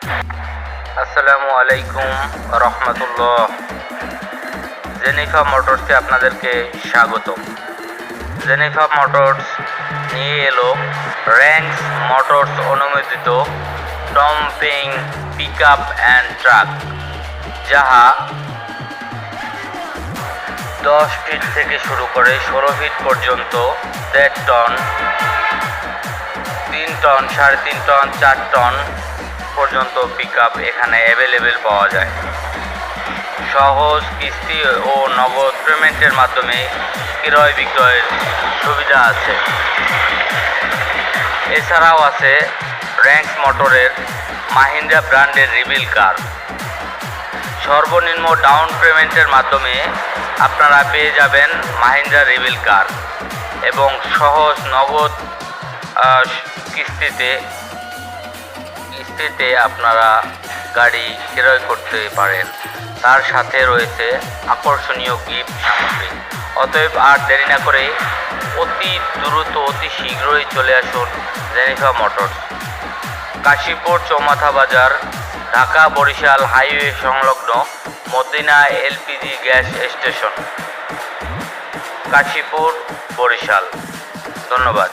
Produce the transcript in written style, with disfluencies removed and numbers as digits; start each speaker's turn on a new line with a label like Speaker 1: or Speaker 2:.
Speaker 1: আসসালামু আলাইকুম রহমতুল্লাহ। জেনিফা মোটরসে আপনাদেরকে স্বাগতম। জেনিফা মোটরস নিয়ে এলো র্যাঙ্কস মোটরস অনুমোদিত ডম্পিং পিকআপ অ্যান্ড ট্রাক, যাহা 10 ফিট থেকে শুরু করে 16 ফিট পর্যন্ত 1.5 টন, 3 টন, 3.5 টন, 4 টন পর্যন্ত পিকআপ এখানে অ্যাভেলেবেল পাওয়া যায়। সহজ কিস্তি ও নগদ পেমেন্টের মাধ্যমে ক্রয় বিক্রয়ের সুবিধা আছে। এছাড়াও আছে র্যাঙ্কস মোটরের মাহিন্দ্রা ব্র্যান্ডের রিভিল কার। সর্বনিম্ন ডাউন পেমেন্টের মাধ্যমে আপনারা পেয়ে যাবেন মাহিন্দ্রা রিভিল কার এবং সহজ নগদ কিস্তিতে আপনারা গাড়ি ক্রয় করতে পারেন। তার সাথে রয়েছে আকর্ষণীয় গিফট সামগ্রী। অতএব আর দেরি না করে অতি দ্রুত অতি শীঘ্রই চলে আসুন জেনিফা মোটরস, কাশীপুর চৌমাথা বাজার, ঢাকা বরিশাল হাইওয়ে সংলগ্ন Madina LPG gas station, Kashipur, Barishal. ধন্যবাদ।